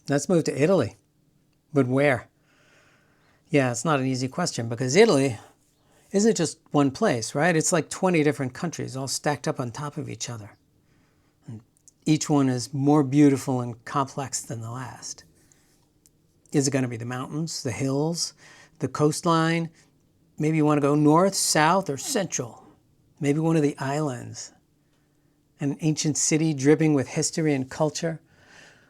Let's move to Italy. But where? Yeah, it's not an easy question because Italy isn't just one place, right? It's like 20 different countries all stacked up on top of each other. And each one is more beautiful and complex than the last. Is it going to be the mountains, the hills, the coastline? Maybe you want to go north, south, or central. Maybe one of the islands. An ancient city dripping with history and culture.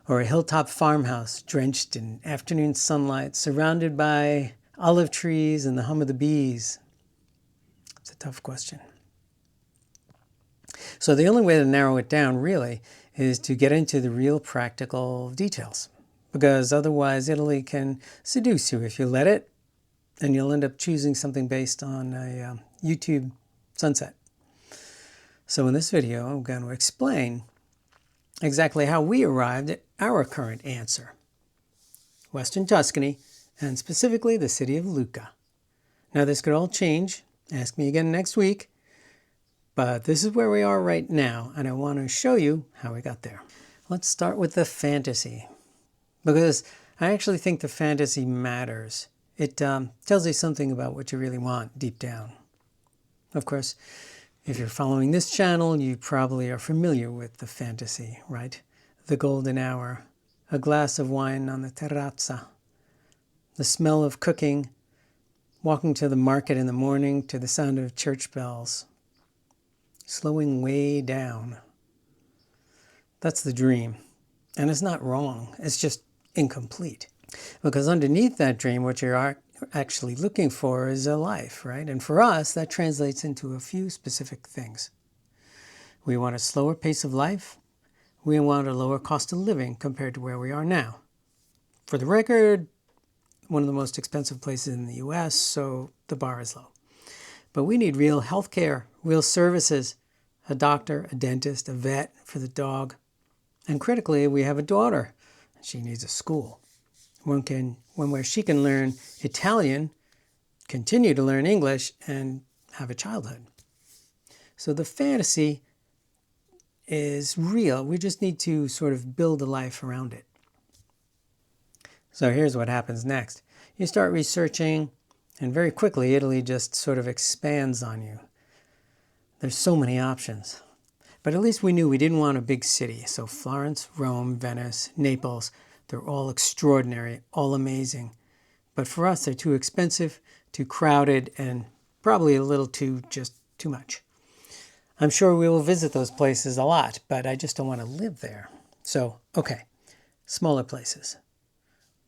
Or a hilltop farmhouse drenched in afternoon sunlight, surrounded by olive trees and the hum of the bees. It's a tough question. So the only way to narrow it down, really, is to get into the real practical details. Because otherwise, Italy can seduce you if you let it, and you'll end up choosing something based on a YouTube sunset. So in this video, I'm going to explain exactly how we arrived at our current answer. Western Tuscany, and specifically the city of Lucca. Now this could all change. Ask me again next week. But this is where we are right now, and I want to show you how we got there. Let's start with the fantasy, because I actually think the fantasy matters. It tells you something about what you really want deep down. Of course, if you're following this channel, you probably are familiar with the fantasy, right? The golden hour, a glass of wine on the terrazza, the smell of cooking, walking to the market in the morning to the sound of church bells, slowing way down. That's the dream. And it's not wrong. It's just incomplete. Because underneath that dream, what you're actually looking for is a life, right? And for us, that translates into a few specific things. We want a slower pace of life. We want a lower cost of living compared to where we are now. For the record, one of the most expensive places in the US, so the bar is low. But we need real health care, real services, a doctor, a dentist, a vet for the dog. And critically, we have a daughter. She needs a school. One where she can learn Italian, continue to learn English, and have a childhood. So the fantasy is real. We just need to sort of build a life around it. So here's what happens next. You start researching, and very quickly, Italy just sort of expands on you. There's so many options. But at least we knew we didn't want a big city. So Florence, Rome, Venice, Naples, they're all extraordinary, all amazing. But for us, they're too expensive, too crowded, and probably a little too much. I'm sure we will visit those places a lot, but I just don't want to live there. So, okay, smaller places.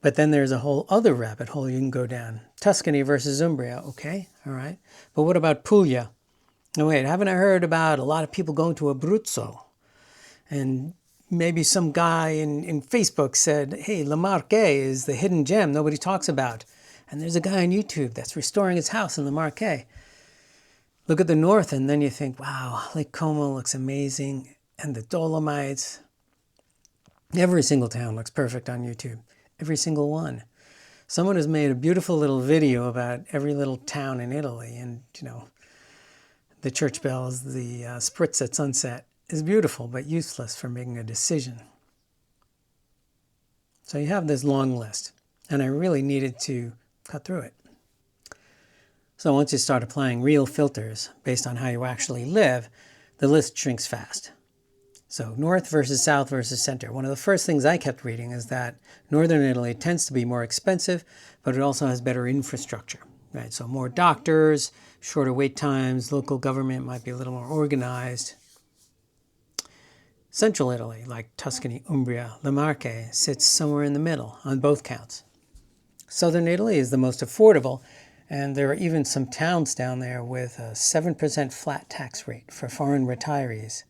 But then there's a whole other rabbit hole you can go down. Tuscany versus Umbria, okay, all right. But what about Puglia? No, wait, haven't I heard about a lot of people going to Abruzzo? And maybe some guy in Facebook said, hey, Le Marche is the hidden gem nobody talks about. And there's a guy on YouTube that's restoring his house in Le Marche. Look at the north, and then you think, wow, Lake Como looks amazing. And the Dolomites. Every single town looks perfect on YouTube. Every single one. Someone has made a beautiful little video about every little town in Italy. And, you know, the church bells, the spritz at sunset is beautiful, but useless for making a decision. So you have this long list, and I really needed to cut through it. So once you start applying real filters based on how you actually live, the list shrinks fast. So north versus south versus center. One of the first things I kept reading is that northern Italy tends to be more expensive, but it also has better infrastructure, right? So more doctors, shorter wait times, local government might be a little more organized. Central Italy, like Tuscany, Umbria, Le Marche, sits somewhere in the middle on both counts. Southern Italy is the most affordable, and there are even some towns down there with a 7% flat tax rate for foreign retirees,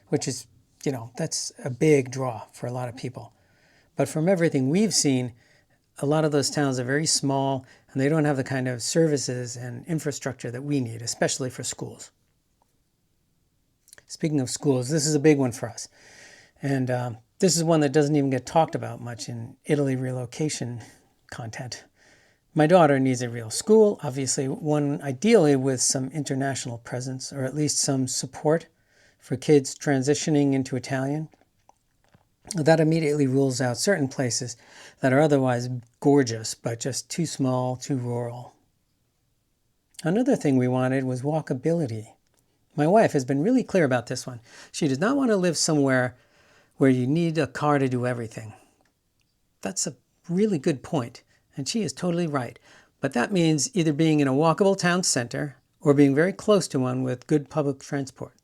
which is, you know, that's a big draw for a lot of people. But from everything we've seen, a lot of those towns are very small, and they don't have the kind of services and infrastructure that we need, especially for schools. Speaking of schools, this is a big one for us. And this is one that doesn't even get talked about much in Italy relocation content. My daughter needs a real school, obviously one ideally with some international presence, or at least some support for kids transitioning into Italian. That immediately rules out certain places that are otherwise gorgeous, but just too small, too rural. Another thing we wanted was walkability. My wife has been really clear about this one. She does not want to live somewhere where you need a car to do everything. That's a really good point, and she is totally right. But that means either being in a walkable town center or being very close to one with good public transport.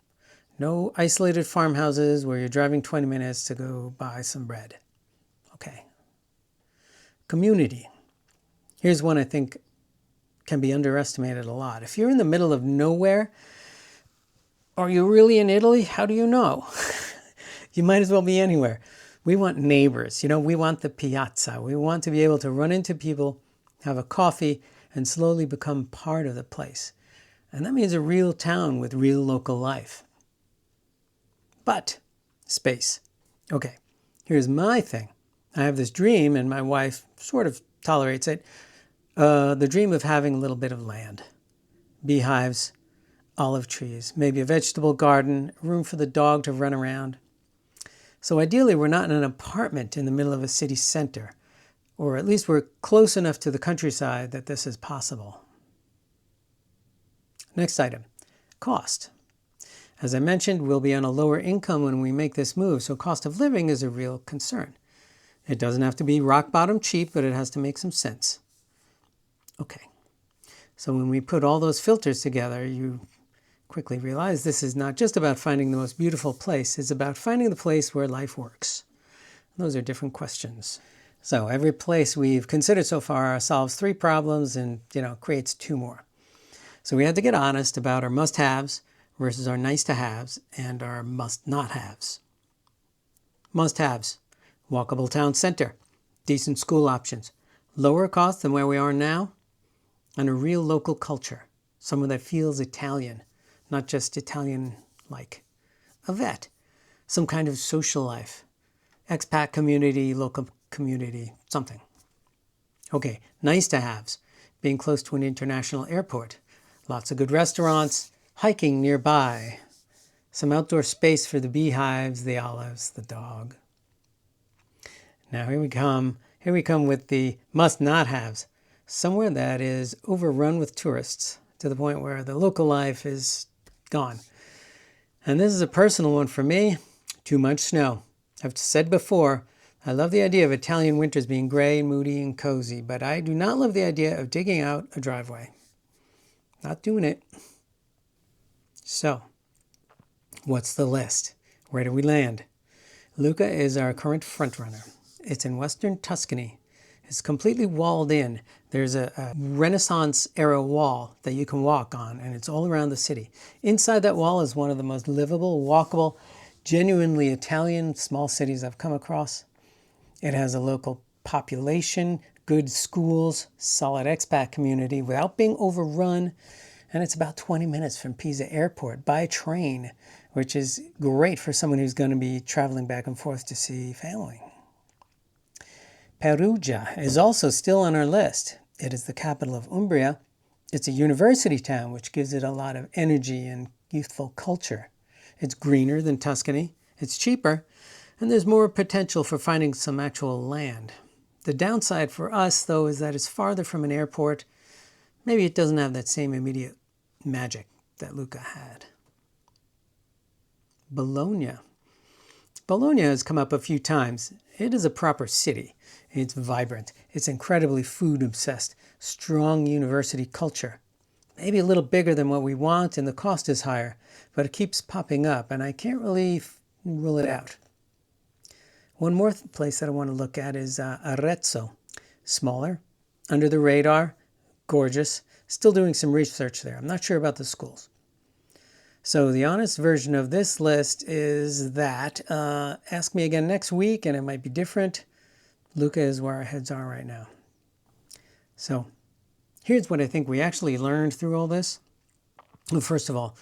No isolated farmhouses where you're driving 20 minutes to go buy some bread. Okay. Community. Here's one I think can be underestimated a lot. If you're in the middle of nowhere, are you really in Italy? How do you know? You might as well be anywhere. We want neighbors. We want the piazza. We want to be able to run into people, have a coffee, and slowly become part of the place. And that means a real town with real local life. But space. Okay, here's my thing. I have this dream, and my wife sort of tolerates it. The dream of having a little bit of land. Beehives, olive trees, maybe a vegetable garden, room for the dog to run around. So ideally, we're not in an apartment in the middle of a city center, or at least we're close enough to the countryside that this is possible. Next item, cost. As I mentioned, we'll be on a lower income when we make this move, so cost of living is a real concern. It doesn't have to be rock bottom cheap, but it has to make some sense. Okay, so when we put all those filters together, you quickly realize this is not just about finding the most beautiful place, it's about finding the place where life works. Those are different questions. So every place we've considered so far solves 3 problems and, creates 2 more. So we had to get honest about our must-haves versus our nice-to-haves and our must-not-haves. Must-haves: walkable town center, decent school options, lower cost than where we are now, and a real local culture, someone that feels Italian, not just Italian-like. A vet, some kind of social life, expat community, local community, something. Okay, nice-to-haves: being close to an international airport, lots of good restaurants, hiking nearby, some outdoor space for the beehives, the olives, the dog. Now here we come with the must-not-haves. Somewhere that is overrun with tourists to the point where the local life is gone. And this is a personal one for me: too much snow. I've said before, I love the idea of Italian winters being gray, moody, and cozy, but I do not love the idea of digging out a driveway. Not doing it. So, what's the list? Where do we land? Lucca is our current frontrunner. It's in western Tuscany. It's completely walled in. There's a Renaissance-era wall that you can walk on, and it's all around the city. Inside that wall is one of the most livable, walkable, genuinely Italian small cities I've come across. It has a local population, good schools, solid expat community without being overrun, and it's about 20 minutes from Pisa Airport by train, which is great for someone who's going to be traveling back and forth to see family. Perugia is also still on our list. It is the capital of Umbria. It's a university town, which gives it a lot of energy and youthful culture. It's greener than Tuscany, it's cheaper, and there's more potential for finding some actual land. The downside for us, though, is that it's farther from an airport. Maybe it doesn't have that same immediate magic that Lucca had. Bologna. Bologna has come up a few times. It is a proper city. It's vibrant. It's incredibly food-obsessed. Strong university culture. Maybe a little bigger than what we want, and the cost is higher, but it keeps popping up, and I can't really rule it out. One more place that I want to look at is Arezzo. Smaller, under the radar, gorgeous. Still doing some research there. I'm not sure about the schools. So the honest version of this list is that ask me again next week, and it might be different. Lucca is where our heads are right now. So here's what I think we actually learned through all this. Well, first of all,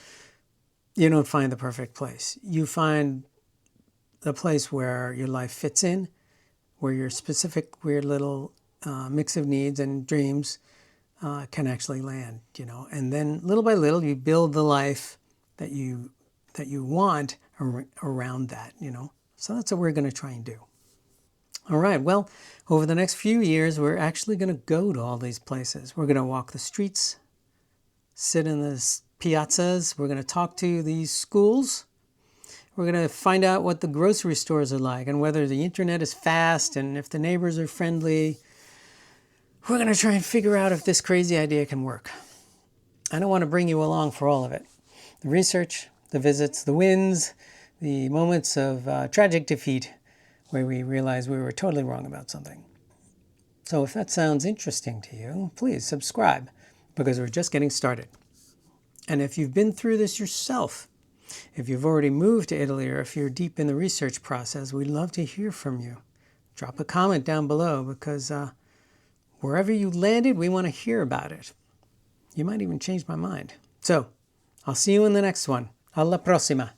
you don't find the perfect place. You find the place where your life fits in, where your specific weird little mix of needs and dreams can actually land, And then little by little, you build the life that you want around that, So that's what we're going to try and do. All right, well, over the next few years, we're actually going to go to all these places. We're going to walk the streets, sit in the piazzas. We're going to talk to these schools. We're going to find out what the grocery stores are like and whether the internet is fast and if the neighbors are friendly. We're going to try and figure out if this crazy idea can work. I don't want to bring you along for all of it. The research, the visits, the wins, the moments of tragic defeat where we realize we were totally wrong about something. So if that sounds interesting to you, please subscribe because we're just getting started. And if you've been through this yourself, if you've already moved to Italy or if you're deep in the research process, we'd love to hear from you. Drop a comment down below because wherever you landed, we want to hear about it. You might even change my mind. So, I'll see you in the next one. Alla prossima.